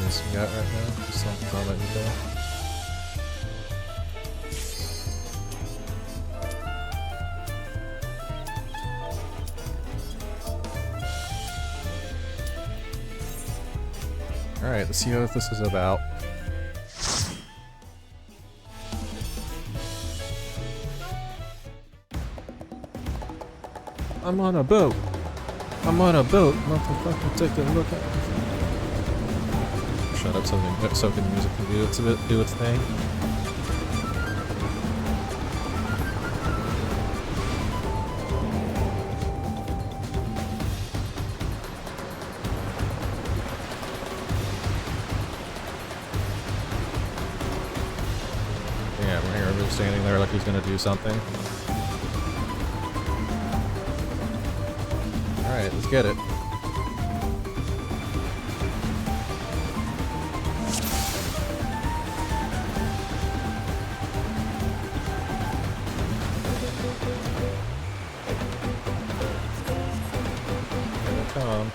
missions we got right now. Just something on that you Alright, let's see what this is about. I'm on a boat! I'm on a boat! Motherfucker, take a look at me. Shut up, so can the music can do its thing. Yeah, we're here, we're standing there like he's gonna do something. Alright, let's get it. Here they come.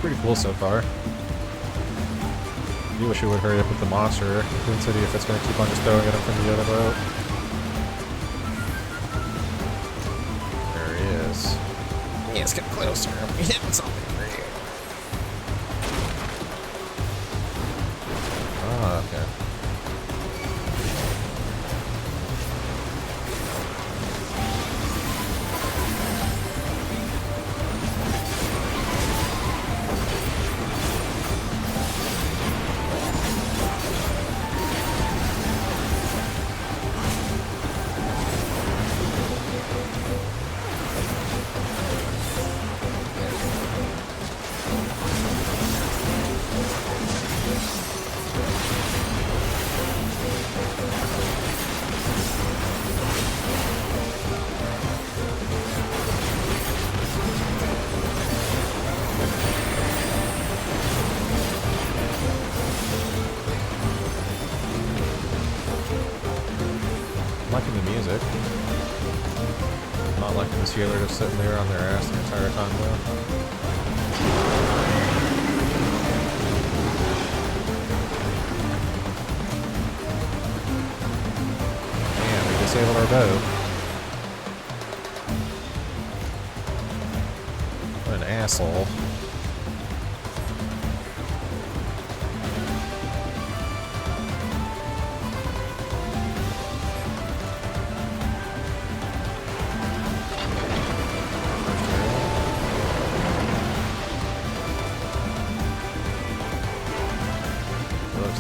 Pretty cool so far. I wish it would hurry up with the monster. Couldn't see if it's going to keep on just throwing at him from the other boat. There he is. Yeah, let's get closer. We hit something for you. Ah, okay. Liking the music. Not liking the sailor just sitting there on their ass the entire time though. Man, we disabled our boat. What an asshole.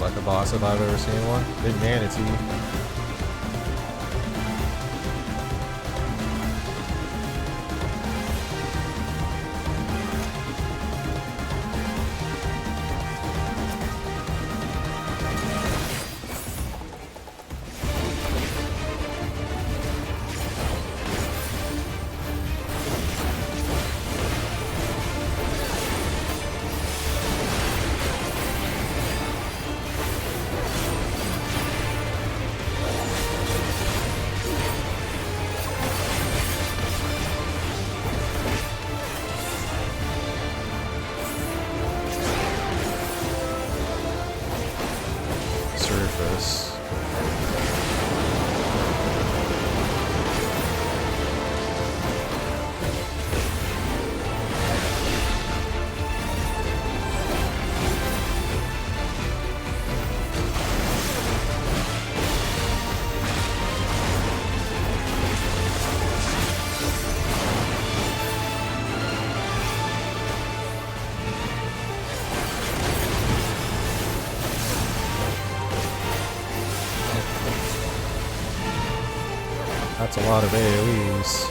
Like a boss if I've ever seen one. Big manatee. surface. That's a lot of AoEs.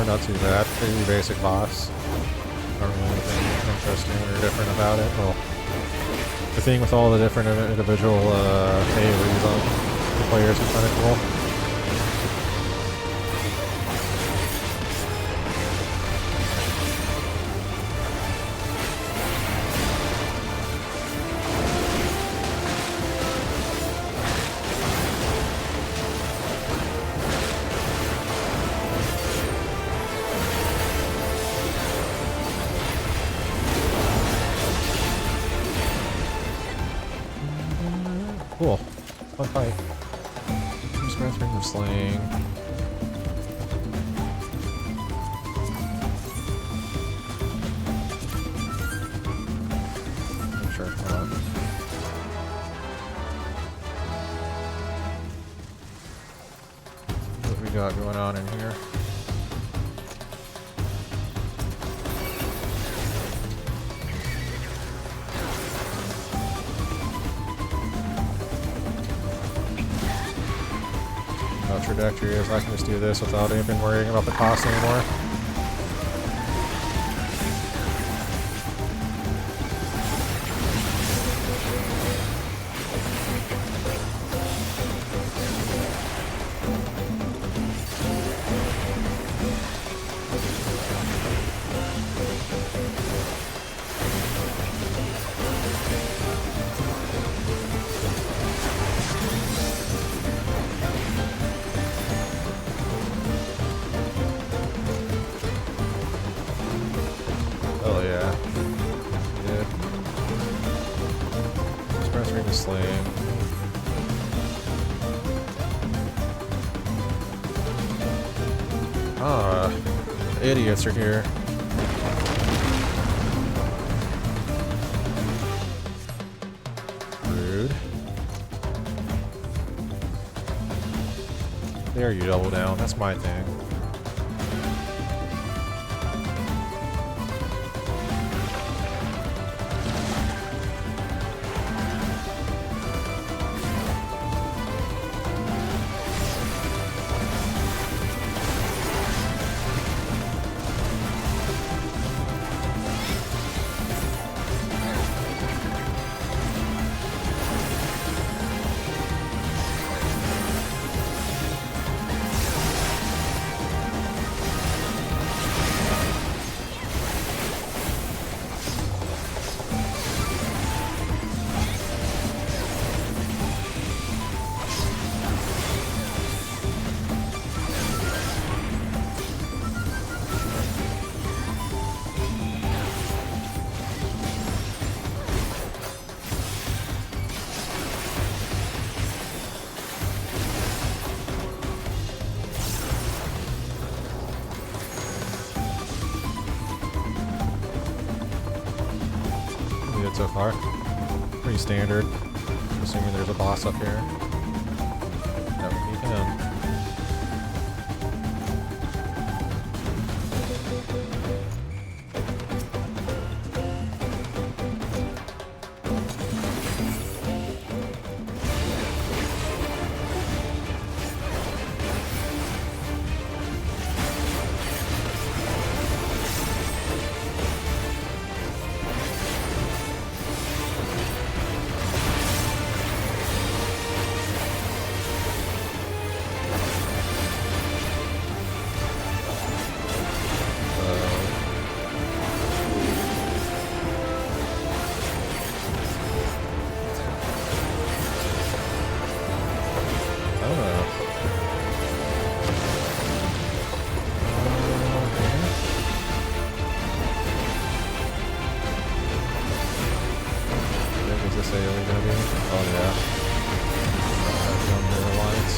Not too bad. Pretty basic boss. Not really anything interesting or different about it. Well, the thing with all the different individual AoEs on the players is kind of cool. Cool. Fun fight. Just going through the slaying. Sure, hold on. What we got going on in here? Trajectory is I can just do this without even worrying about the cost anymore. Oh yeah. Did. Just pressing the sling. Ah, idiots are here. Rude. There you double down, that's my thing. Good so far. Pretty standard. Assuming there's a boss up here. That would be him. this AoE gonna be? Oh yeah. Young Mirror Lines.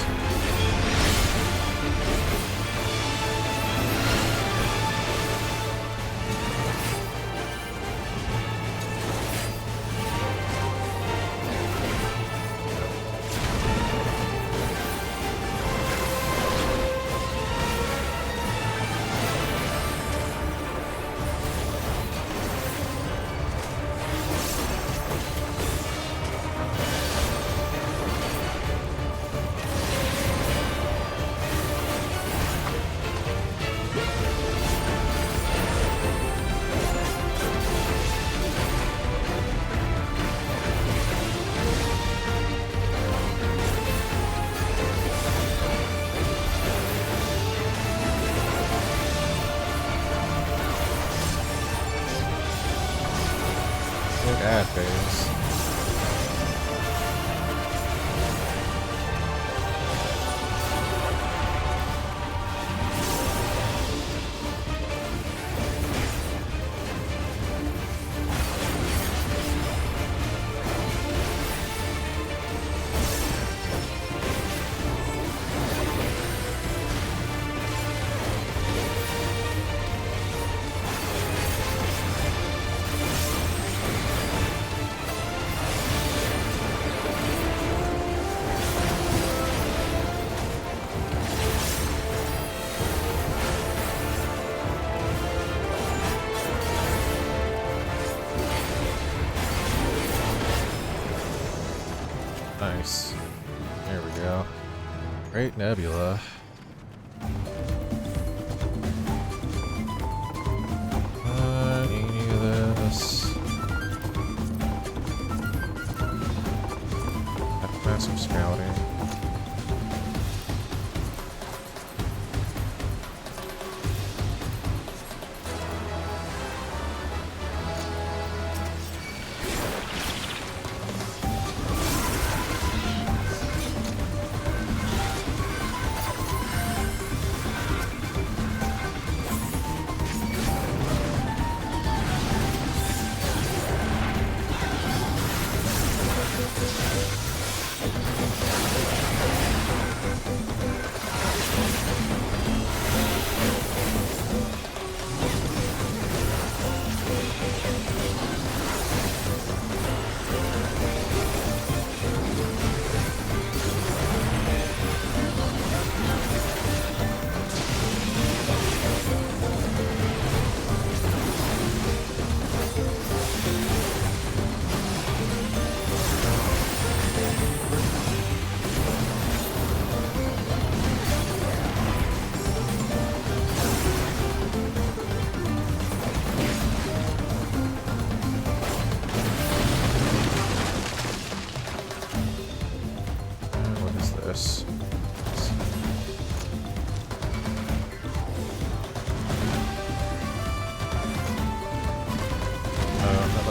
Ad phase. Nice. There we go. Great nebula. Any of this. Massive scouting.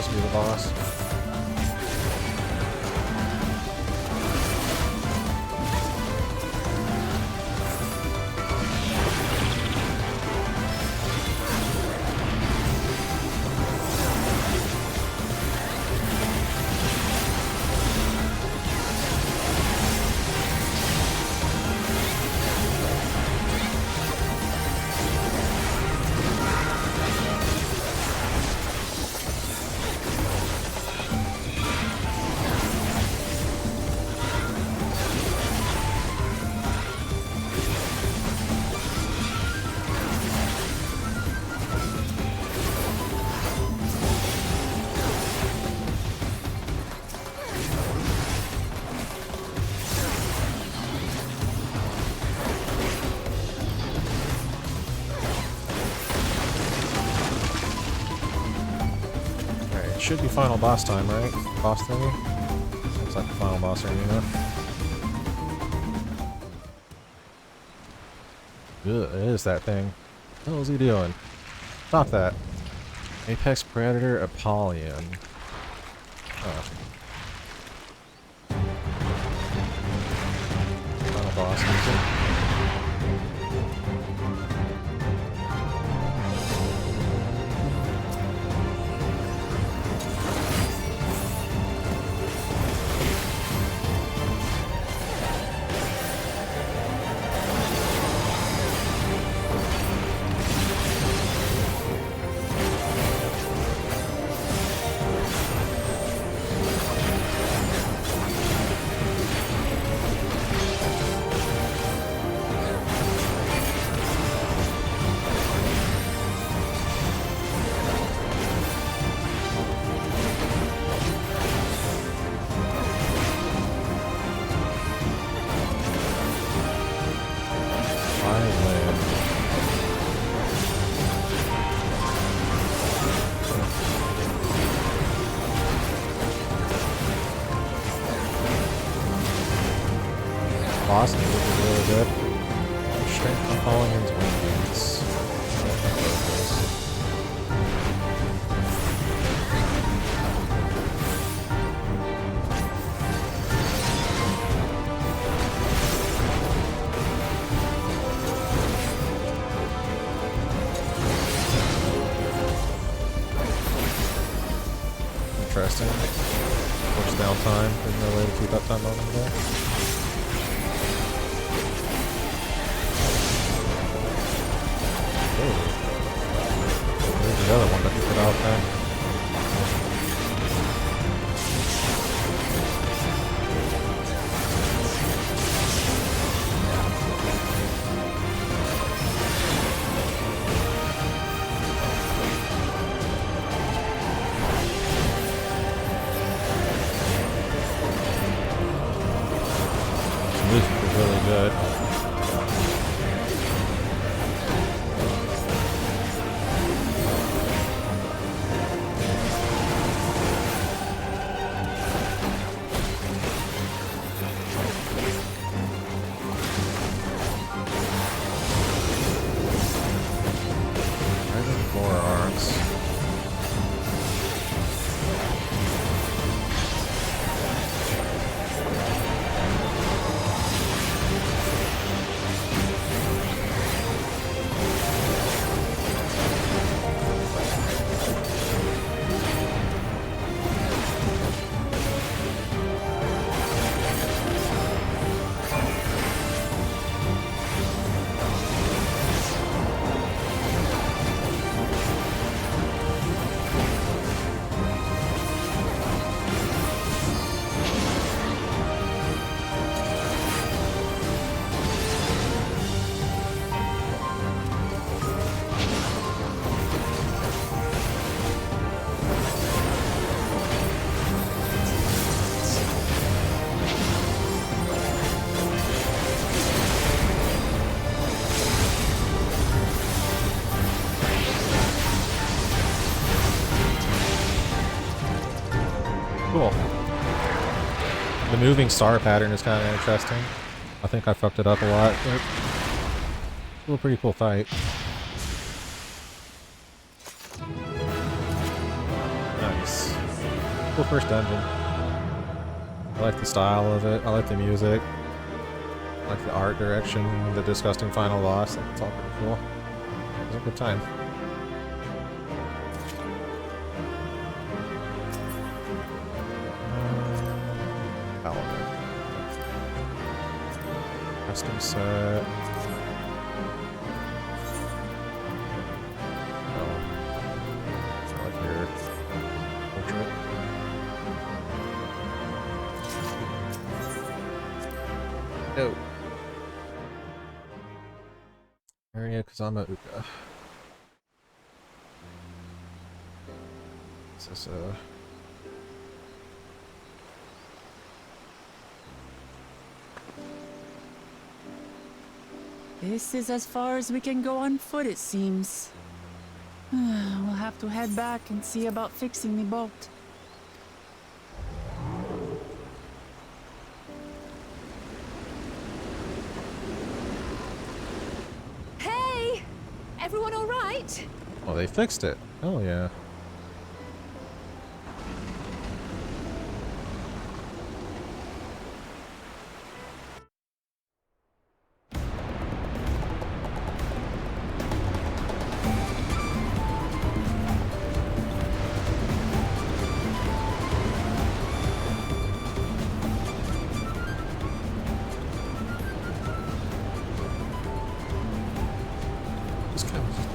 Be the boss. Should be final boss time, right? Boss thingy? Looks like the final boss arena. Ugh, it is that thing. What the hell is he doing? Stop that. Apex Predator Apollyon. Oh. Final boss music. boss move is really good. Strength on falling into wings. Interesting. Force down time. There's no way to keep up time on them there. There's the other one that you put out there. The music is really good. Cool. The moving star pattern is kind of interesting. I think I fucked it up a lot, but still a pretty cool fight. Nice. Cool first dungeon. I like the style of it. I like the music. I like the art direction. The disgusting final boss. It's all pretty cool. It was a good time. Custom set. Oh. I like your portrait. No. Area Kazama Uka. Is this a... This is as far as we can go on foot, it seems. We'll have to head back and see about fixing the boat. Hey! Everyone all right? Oh, they fixed it. Oh, yeah.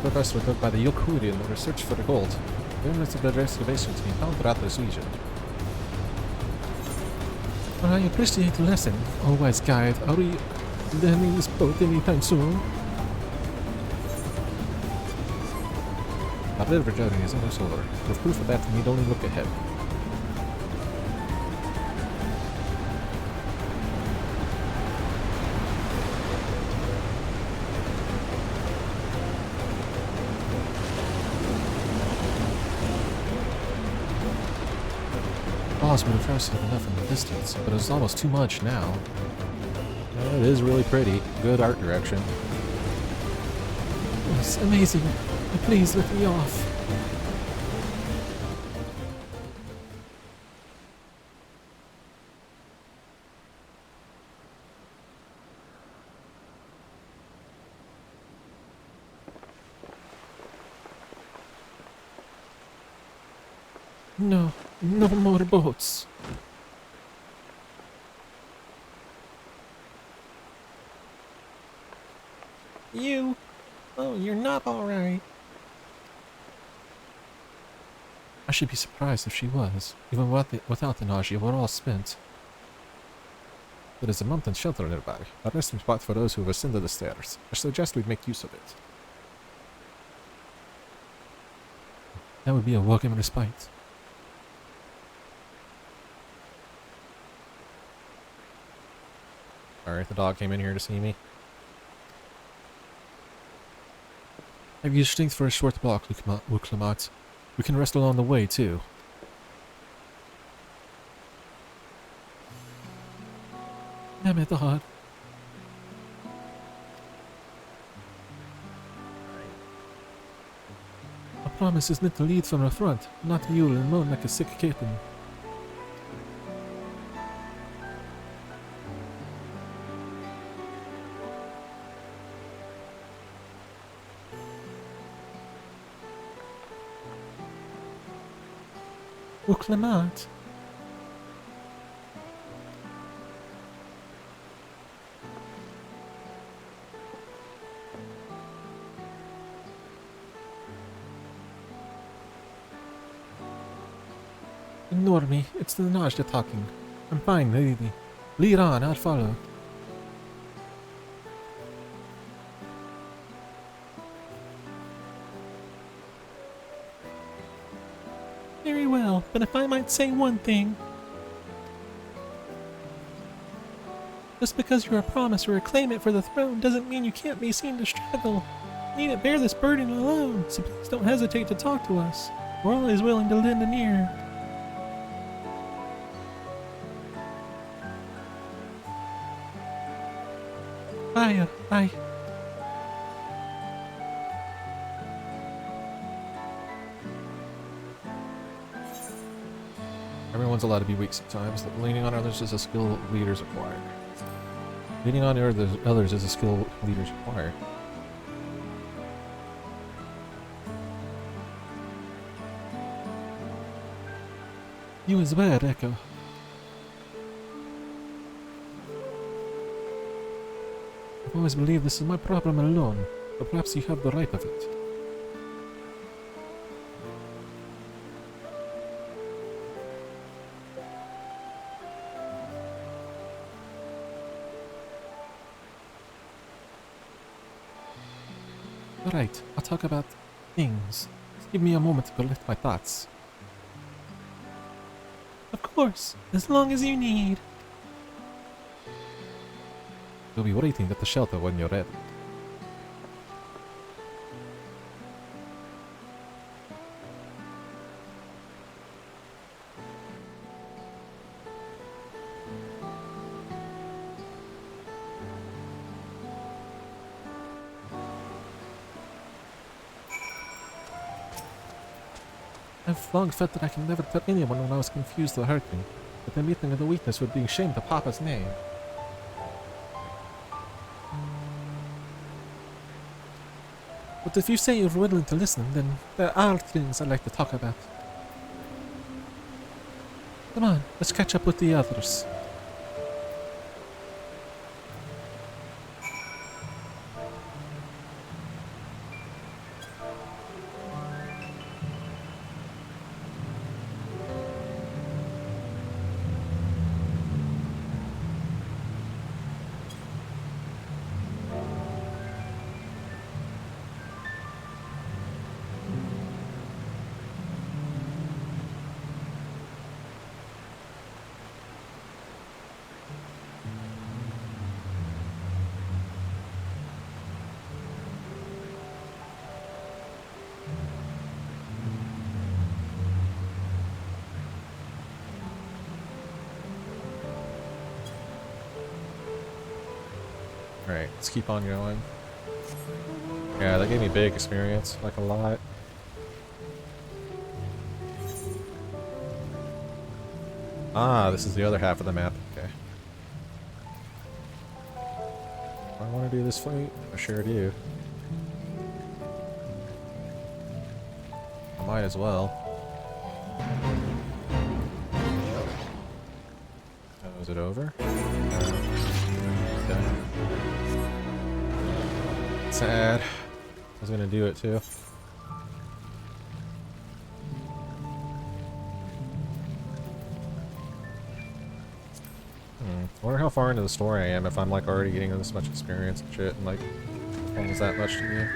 The rest were dug by the Yokuri in their search for the gold. Members of the excavation team found throughout this region. I appreciate the lesson. Oh, wise guide, are we landing this boat anytime soon? Our river journey is almost over. With proof of that, we need only look ahead. Would have trusted enough in the distance, but it was almost too much now. It is really pretty. Good art direction. Yes, amazing. Please let me off. No, no more boats. You? Oh, you're not alright. I should be surprised if she was. Even without the nausea, we're all spent. There is a mountain shelter nearby, a resting spot for those who have ascended the stairs. I suggest we make use of it. That would be a welcome respite. Alright, the dog came in here to see me. Have you strength for a short walk, Luklamat? We can rest along the way, too. Damn it, hard. I promise isn't to lead from the front, not mule and moan like a sick kitten. Luklamat. Ignore me. It's the nausea talking. I'm fine, lady. Lead on, I'll follow. Very well, but if I might say one thing. Just because you're a promise or a claimant for the throne doesn't mean you can't be seen to struggle. You need to bear this burden alone, so please don't hesitate to talk to us. We're always willing to lend an ear. Bye. Everyone's allowed to be weak sometimes. Leaning on others is a skill leaders acquire. Leaning on others is a skill leaders acquire. You as well, Echo. I've always believed this is my problem alone, but perhaps you have the right of it. Alright, I'll talk about things. Just give me a moment to collect my thoughts. Of course, as long as you need. We'll be waiting at the shelter when you're ready. I've long felt that I can never tell anyone when I was confused or hurting, but admitting the weakness would be shame to Papa's name. But if you say you're willing to listen, then there are things I'd like to talk about. Come on, let's catch up with the others. Alright, let's keep on going. Yeah, that gave me big experience, like a lot. Ah, this is the other half of the map. Okay. I want to do this fight. I sure do. I might as well. Oh, is it over? Okay. Sad. I was gonna do it too. I wonder how far into the story I am if I'm like already getting this much experience and shit and like almost that much to me.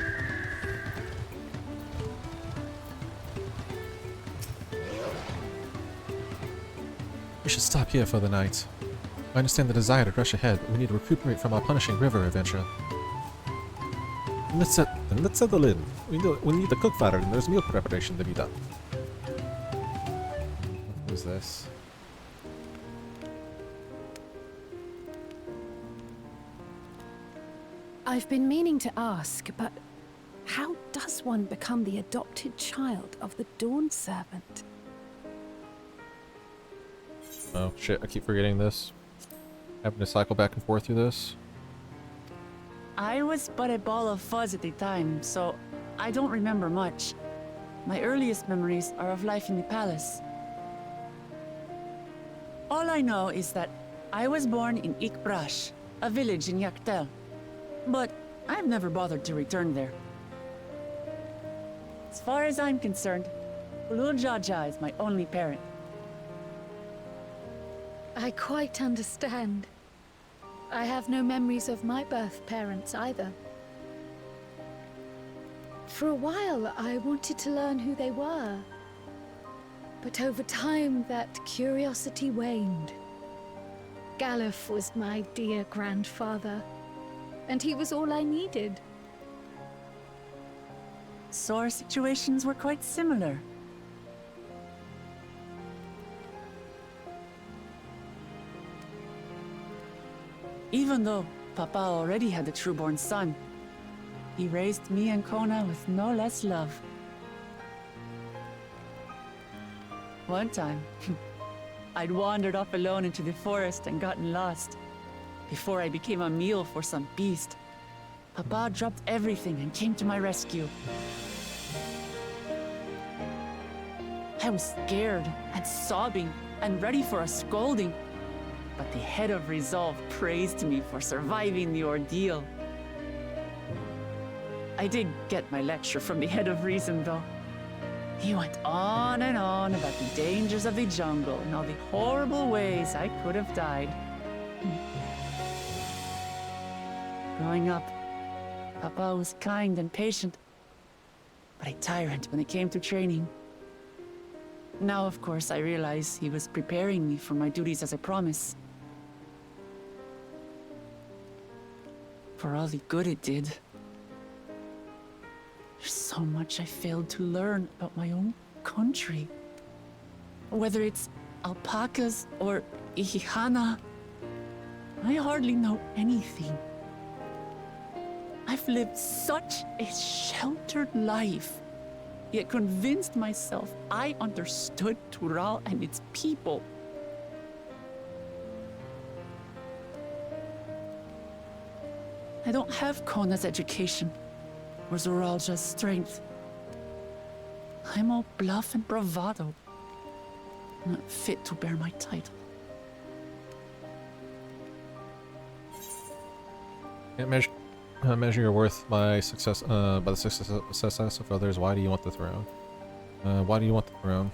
We should stop here for the night. I understand the desire to rush ahead, but we need to recuperate from our punishing river adventure. Then let's settle in. We need to cook fire and there's meal preparation to be done. Who's this? I've been meaning to ask, but how does one become the adopted child of the Dawn Servant? Oh shit, I keep forgetting this. Having to cycle back and forth through this. I was but a ball of fuzz at the time, so I don't remember much. My earliest memories are of life in the palace. All I know is that I was born in XIV, a village in XIV. But I've never bothered to return there. As far as I'm concerned, Ulul Jaja is my only parent. I quite understand. I have no memories of my birth parents either. For a while, I wanted to learn who they were. But over time, that curiosity waned. Galuf was my dear grandfather, and he was all I needed. So our situations were quite similar. Even though Papa already had a true-born son, he raised me and Kona with no less love. One time, I'd wandered off alone into the forest and gotten lost. Before I became a meal for some beast, Papa dropped everything and came to my rescue. I was scared and sobbing and ready for a scolding, but the head of resolve praised me for surviving the ordeal. I did get my lecture from the head of reason, though. He went on and on about the dangers of the jungle and all the horrible ways I could have died. Growing up, Papa was kind and patient, but a tyrant when it came to training. Now, of course, I realize he was preparing me for my duties as a promise. For all the good it did. There's so much I failed to learn about my own country. Whether it's alpacas or Ihihana, I hardly know anything. I've lived such a sheltered life, yet convinced myself I understood Tural and its people. I don't have Kona's education, or Zoralja's strength. I'm all bluff and bravado, not fit to bear my title. Can't measure your worth by success by the success of others. Why do you want the throne? Why do you want the throne?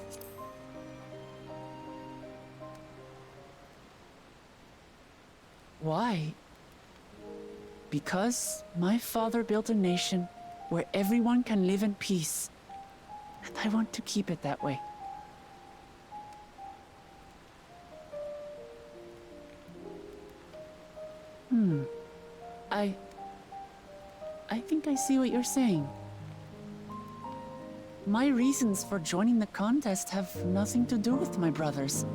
Why? Because my father built a nation where everyone can live in peace, and I want to keep it that way. I think I see what you're saying. My reasons for joining the contest have nothing to do with my brothers.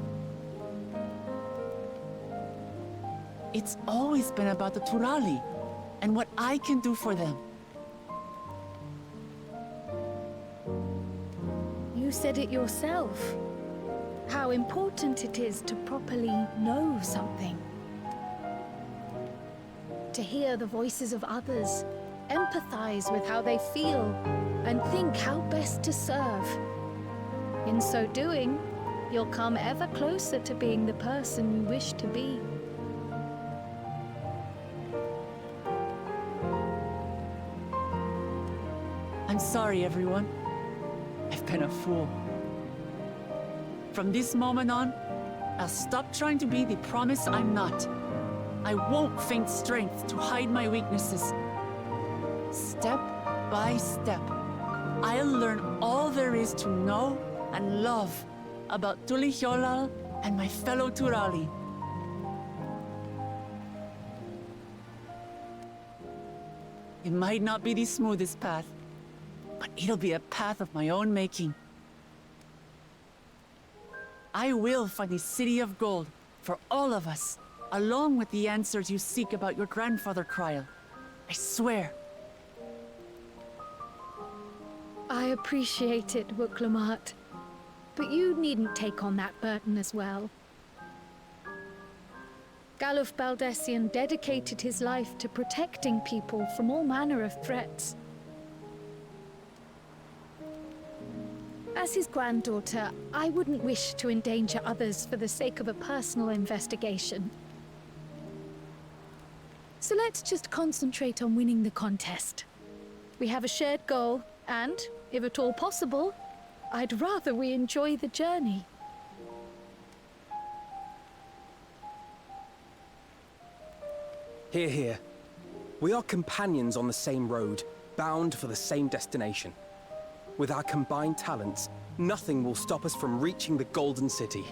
It's always been about the Turali, and what I can do for them. You said it yourself. How important it is to properly know something. To hear the voices of others, empathize with how they feel, and think how best to serve. In so doing, you'll come ever closer to being the person you wish to be. I'm sorry, everyone. I've been a fool. From this moment on, I'll stop trying to be the promise I'm not. I won't feign strength to hide my weaknesses. Step by step, I'll learn all there is to know and love about Tulihyolal and my fellow Turali. It might not be the smoothest path, but it'll be a path of my own making. I will find the City of Gold for all of us, along with the answers you seek about your grandfather, Kryl. I swear. I appreciate it, Wuklamart. But you needn't take on that burden as well. Galuf Baldessian dedicated his life to protecting people from all manner of threats. As his granddaughter, I wouldn't wish to endanger others for the sake of a personal investigation. So let's just concentrate on winning the contest. We have a shared goal, and, if at all possible, I'd rather we enjoy the journey. Hear, hear. We are companions on the same road, bound for the same destination. With our combined talents, nothing will stop us from reaching the Golden City.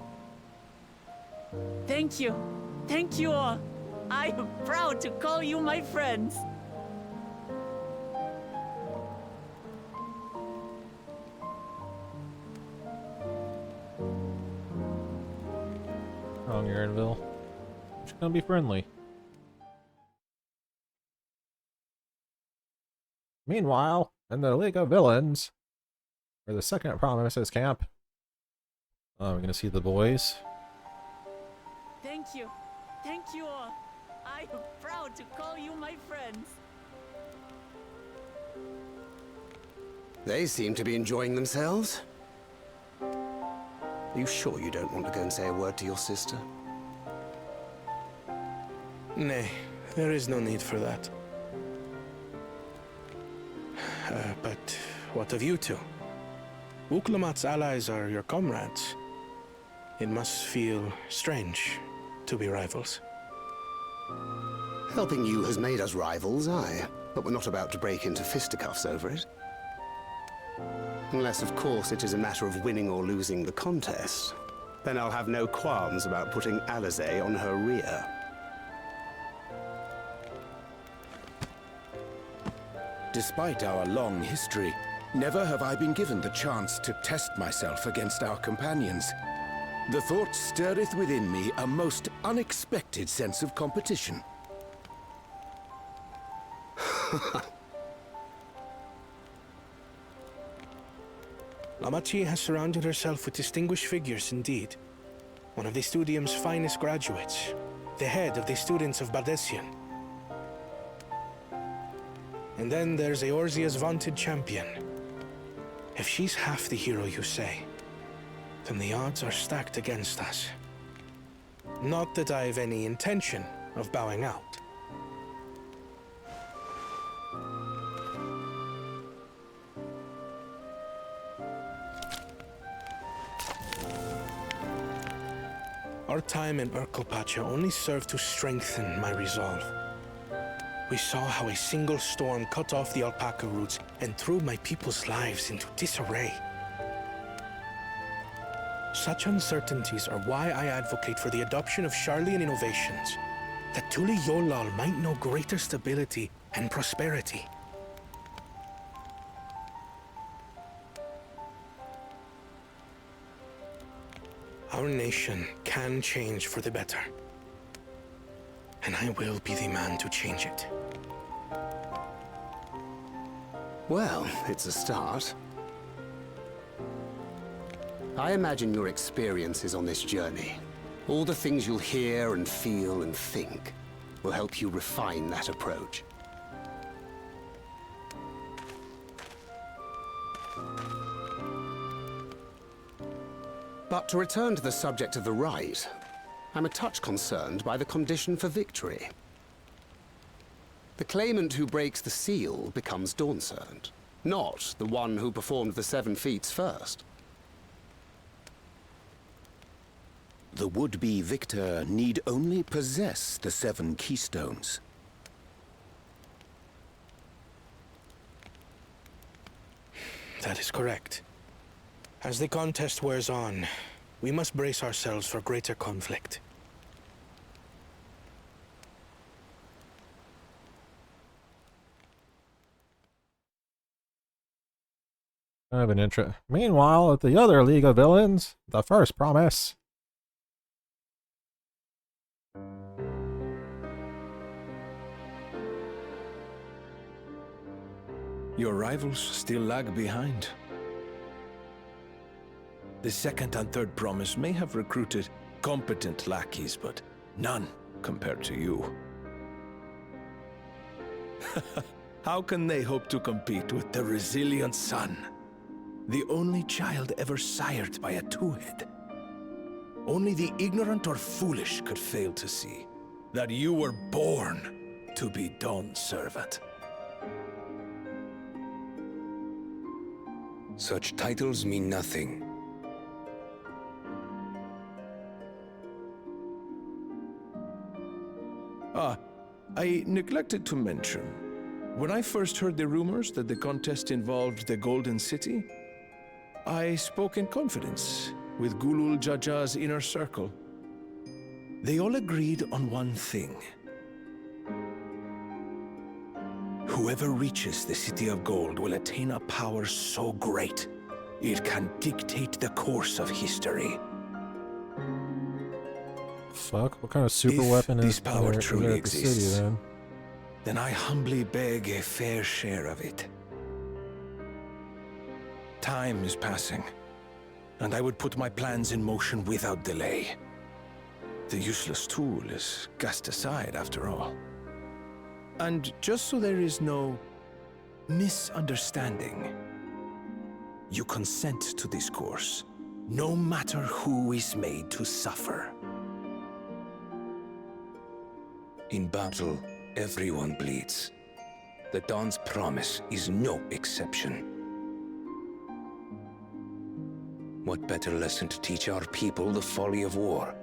Thank you. Thank you all. I am proud to call you my friends. Wrong, Aaronville. Just gonna be friendly. Meanwhile, in the League of Villains, where the second Promises camp, we're gonna see the boys. Thank you. Thank you all. I am proud to call you my friends. They seem to be enjoying themselves. Are you sure you don't want to go and say a word to your sister? Nay, there is no need for that. But what of you two? Wuklamat's allies are your comrades. It must feel strange to be rivals. Helping you has made us rivals, aye. But we're not about to break into fisticuffs over it. Unless, of course, it is a matter of winning or losing the contest. Then I'll have no qualms about putting Alizé on her rear. Despite our long history, never have I been given the chance to test myself against our companions. The thought stirreth within me a most unexpected sense of competition. Lamachi has surrounded herself with distinguished figures indeed. One of the Studium's finest graduates, the head of the students of Bardessian. And then there's Eorzea's vaunted champion. If she's half the hero you say, then the odds are stacked against us. Not that I've any intention of bowing out. Our time in Urkelpacha only served to strengthen my resolve. We saw how a single storm cut off the alpaca roots and threw my people's lives into disarray. Such uncertainties are why I advocate for the adoption of Sharlayan innovations, that Tulihyolal might know greater stability and prosperity. Our nation can change for the better, and I will be the man to change it. Well, it's a start. I imagine your experiences on this journey, all the things you'll hear and feel and think, will help you refine that approach. But to return to the subject of the rite, I'm a touch concerned by the condition for victory. The claimant who breaks the seal becomes Dawn Servant, not the one who performed the 7 feats first. The would-be victor need only possess the 7 keystones. That is correct. As the contest wears on, we must brace ourselves for greater conflict. I have an intro. Meanwhile, at the other League of Villains, the first promise. Your rivals still lag behind. The second and third promise may have recruited competent lackeys, but none compared to you. How can they hope to compete with the resilient son? The only child ever sired by a two-head. Only the ignorant or foolish could fail to see that you were born to be Dawn's servant. Such titles mean nothing. I neglected to mention, when I first heard the rumors that the contest involved the Golden City, I spoke in confidence with Gulul Jaja's inner circle. They all agreed on one thing. Whoever reaches the City of Gold will attain a power so great, it can dictate the course of history. Fuck, what kind of super If weapon this is power there truly at the city exists, then? I humbly beg a fair share of it. Time is passing, and I would put my plans in motion without delay. The useless tool is cast aside after all. And just so there is no misunderstanding, you consent to this course, no matter who is made to suffer. In battle, everyone bleeds. The Dawn's promise is no exception. What better lesson to teach our people the folly of war?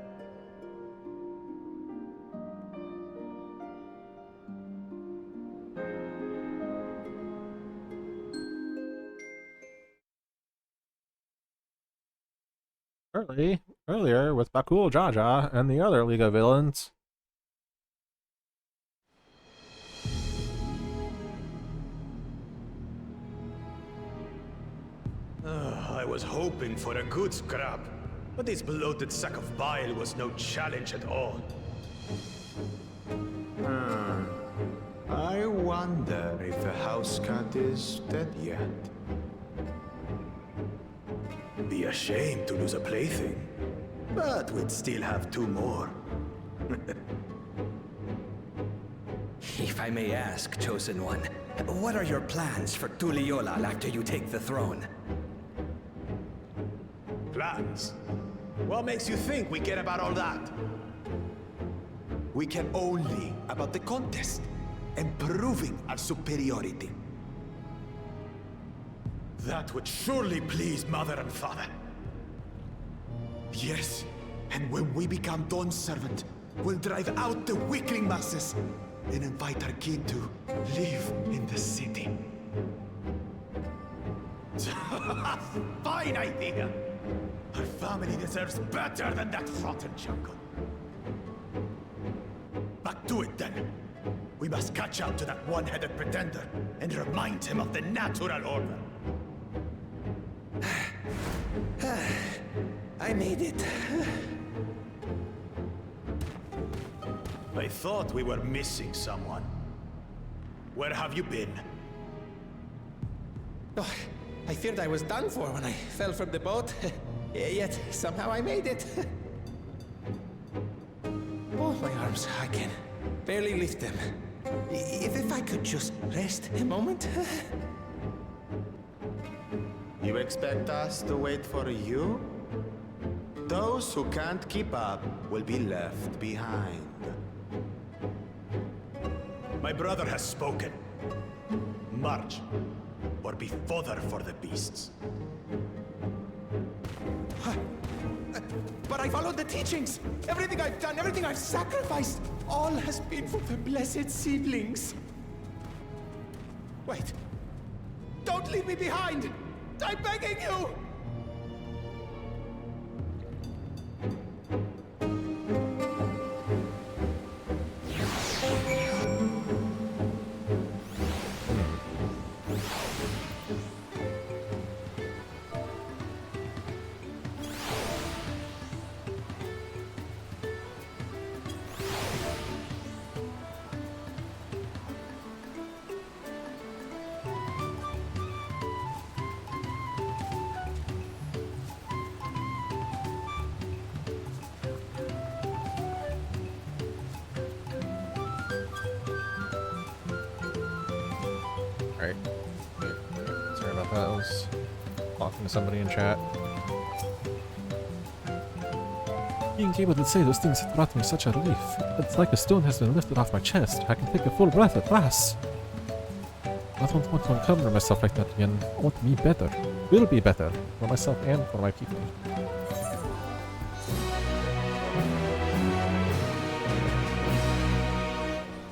Earlier with Bakul Jaja and the other League of Villains. I was hoping for a good scrap, but this bloated sack of bile was no challenge at all. I wonder if the house cat is dead yet. Be a shame to lose a plaything, but we'd still have 2 more. If I may ask, Chosen One, what are your plans for Tuliyollal after you take the throne? Plans? What makes you think we care about all that? We care only about the contest and proving our superiority. That would surely please Mother and Father. Yes, and when we become Dawn's servant, we'll drive out the weakling masses and invite our king to live in the city. Fine idea! Our family deserves better than that rotten jungle. Back to it then. We must catch up to that one-headed pretender and remind him of the natural order. I made it. I thought we were missing someone. Where have you been? Oh, I feared I was done for when I fell from the boat. Yet, somehow I made it. Oh, my arms, I can barely lift them. If I could just rest a moment. You expect us to wait for you? Those who can't keep up will be left behind. My brother has spoken. March, or be fodder for the beasts. But I followed the teachings. Everything I've done, everything I've sacrificed, all has been for the blessed seedlings. Wait. Don't leave me behind! I'm begging you! Alright. Sorry about that. I was talking to somebody in chat. Being able to say those things brought me such a relief. It's like a stone has been lifted off my chest. I can take a full breath at last. I don't want to encumber myself like that again. I want to be better. Will be better. For myself and for my people.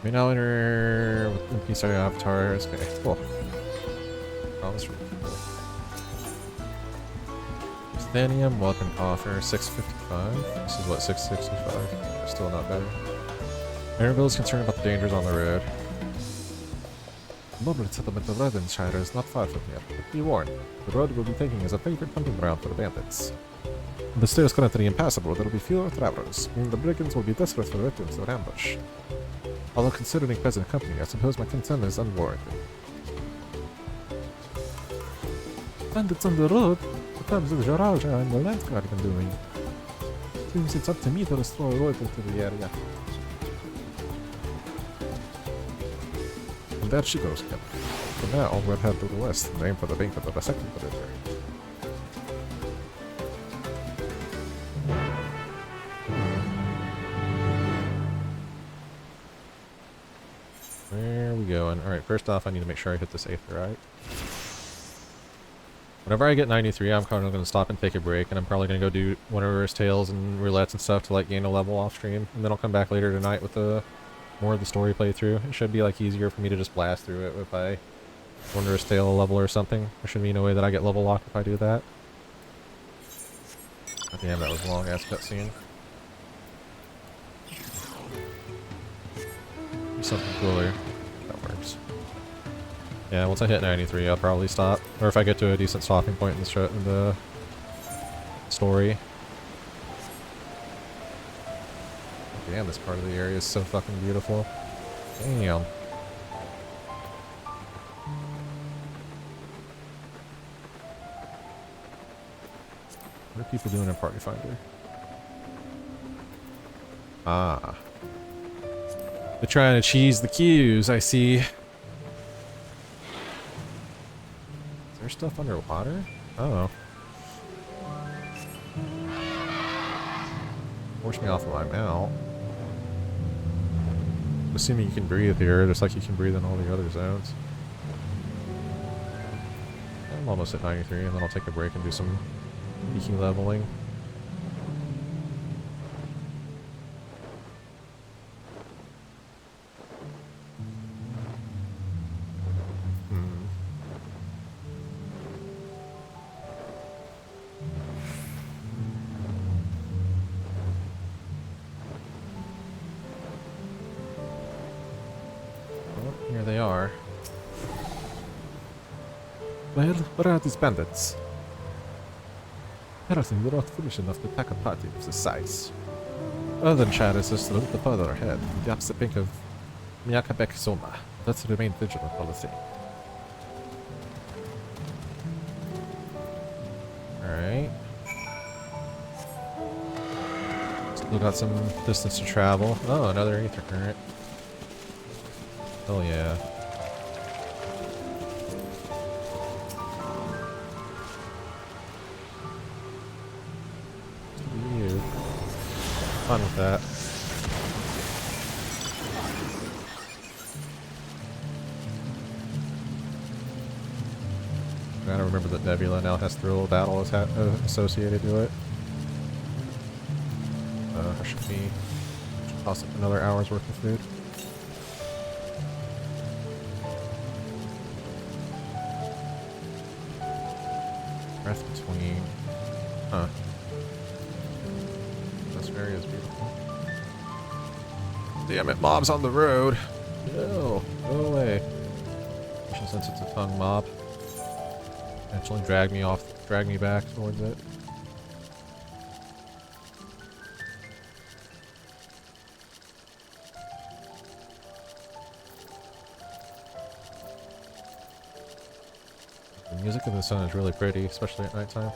We now enter with the PCI avatars. Okay, cool. Oh, that's really cool. Stanium, weapon offer, 655. This is what, 665? Still not better. Maribel is concerned about the dangers on the road. The moderate settlement of Redenshire is not far from here, but be warned, the road we'll be taking is a favorite hunting ground for the bandits. The stair is currently impassable, there will be fewer travelers, meaning the brigands will be desperate for victims to ambush. Although considering present company, I suppose my concern is unwarranted. Bandits on the road? What comes with Jaraja and the Land Guard been doing? Seems it's up to me to restore order to the area. And there she goes again. For now, we'll head to the west and aim for the bank of the second river. Where are we going? Alright, first off, I need to make sure I hit this Aether right. Whenever I get 93, I'm kind of going to stop and take a break, and I'm probably going to go do one of Reverse Tales and Roulettes and stuff to like gain a level off stream, and then I'll come back later tonight with more of the story playthrough. It should be like easier for me to just blast through it if I Wondrous Tale a level or something. There should be no way that I get level locked if I do that. Oh, damn, that was a long ass cutscene. Do something cooler. That works. Yeah, once I hit 93, I'll probably stop. Or if I get to a decent stopping point in the story. Damn, this part of the area is so fucking beautiful. Damn. What are people doing in Party Finder? Ah. They're trying to cheese the queues, I see. Is there stuff underwater? Oh. Force me off of my mount. I'm assuming you can breathe here, just like you can breathe in all the other zones. I'm almost at 93, and then I'll take a break and do some geeky leveling. Here they are. Well, where are these bandits? Harrison, you're not foolish enough to attack a party of this size. Other than Shad is just a little further ahead, in the opposite bank of Miyakabek Soma. Let's remain vigilant all the same. Alright. Still got some distance to travel. Oh, another ether current. Oh yeah. You. Fun with that. I gotta remember that Nebula now has Thrill Battle associated to it. Should cost another hour's worth of food. Breath between. Huh. This area is beautiful. Damn it, mob's on the road. No, go away. Since it's a tongue mob. Eventually drag me back towards it. The music of the sun is really pretty, especially at nighttime.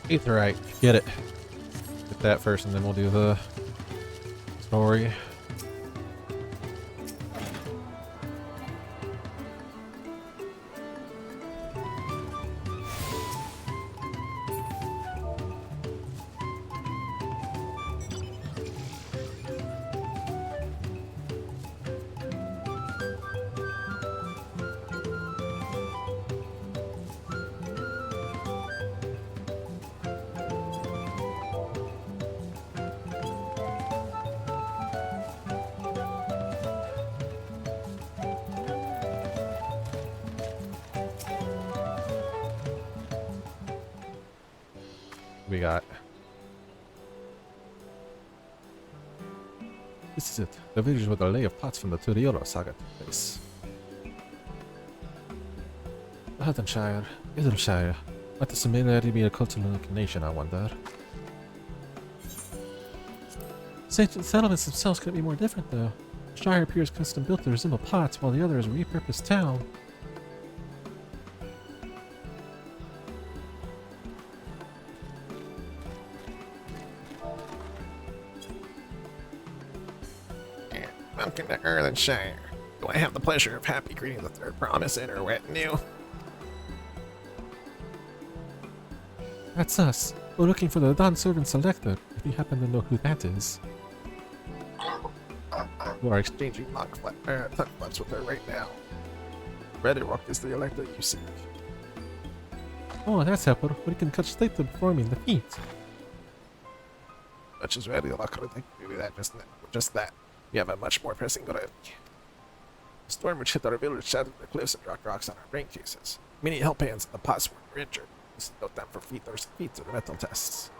Aetherite, get it. Get that first and then we'll do the story. We got. This is it. The village where the lay of plots from the Turiolo saga took place. Haddonshire, Idleshire. Might the similarity be a cultural inclination, I wonder? The settlements themselves could be more different, though. The Shire appears custom built to resemble plots, while the other is a repurposed town. Welcome to Erlenshire. Do I have the pleasure of happy greeting the third promise in her retinue? That's us. We're looking for the Dawn Servant Selector, if you happen to know who that is. We are exchanging tongue flaps with her right now. Redrock is the elector you seek. Oh, that's helpful. We can cut straight to performing the feat. Much as Redrock could think we do that just that. We have a much more pressing priority. The storm which hit our village shattered the cliffs and dropped rocks on our brain cases. Many help hands and the pots were injured. This is no time for feet or the metal tests.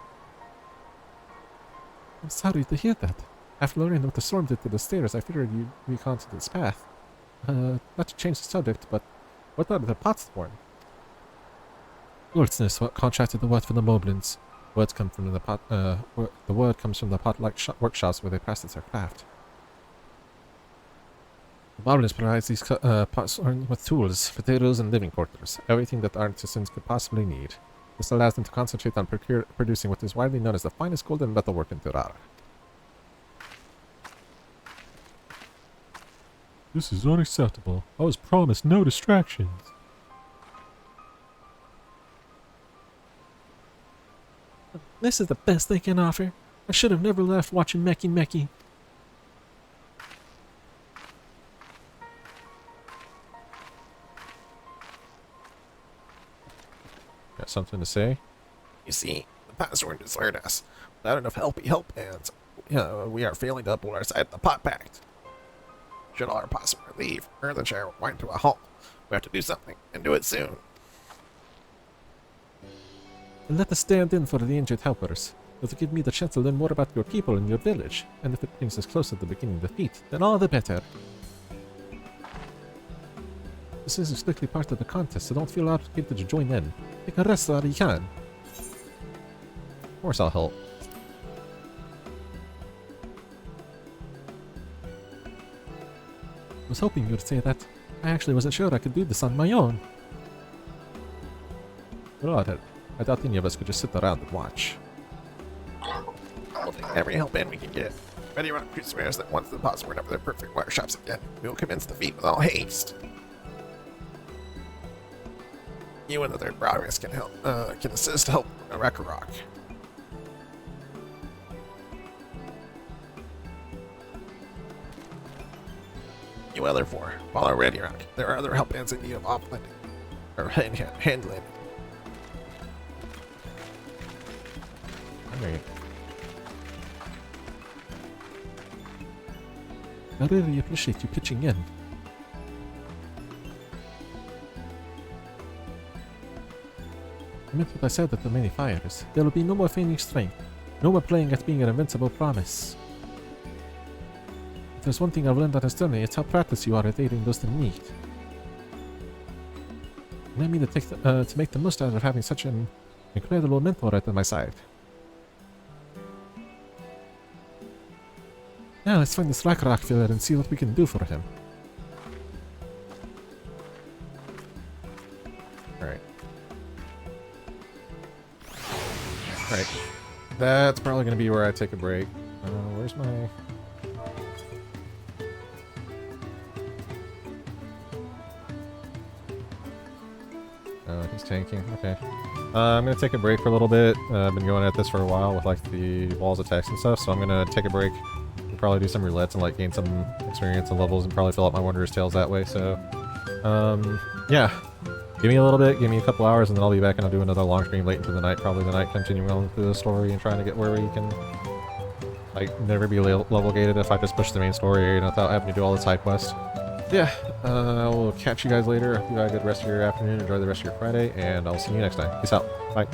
I'm sorry to hear that. After learning what the storm did to the stairs, I figured you'd reconsider this path. Not to change the subject, but what are the pots for? Lordsness, what contracted the wood for the moblins. Words come from the pot. The word comes from the pot-like workshops where they practice their craft. The moblins provides these pots with tools, potatoes, and living quarters, everything that artisans could possibly need. This allows them to concentrate on producing what is widely known as the finest golden metalwork in Terrara. This is unacceptable. I was promised no distractions. This is the best they can offer. I should have never left watching Meki. Got something to say? You see, the password deserted us. Without enough help hands, we are failing to uphold our side of the pot pact. Should all our pots leave, Erlenshire will wind to a halt. We have to do something, and do it soon. And let us stand in for the injured helpers. It'll give me the chance to learn more about your people and your village, and if it brings us closer to beginning the feat, then all the better. This isn't strictly part of the contest, so don't feel obligated to join in. Take a rest while you can. Of course I'll help. was hoping you'd say that. I actually wasn't sure I could do this on my own. Well, I thought any of us could just sit around and watch. We'll take every help in we can get. Ready around crew swears that once the bots were over their perfect wire shops again, we will commence the feat with all haste. You and other Browers can assist help Ragnarok. You other four, follow Ready Rock. There are other help hands in need of off-landing. Or hand landing. Alright. I really appreciate you pitching in. I meant what I said at the many fires. There will be no more feigning strength. No more playing at being an invincible promise. If there's one thing I've learned on this journey, it's how practiced you are at aiding those in need. And I mean to make the most out of having such an incredible mentor at my side. Now let's find this Ragnarok filler and see what we can do for him. Alright. Alright. That's probably going to be where I take a break. Where's my... He's tanking. Okay. I'm going to take a break for a little bit. I've been going at this for a while with like the walls attacks and stuff, so I'm going to take a break. Probably do some roulettes and like gain some experience and levels and probably fill up my Wanderer's Tales that way, so yeah, give me a little bit, give me a couple hours, and then I'll be back and I'll do another long stream late into the night, probably tonight, continuing on through the story and trying to get where we can like never be level gated if I just push the main story without having to do all the side quests. Yeah, I'll catch you guys later. Hope you have a good rest of your afternoon, enjoy the rest of your Friday, and I'll see you next time. Peace out. Bye.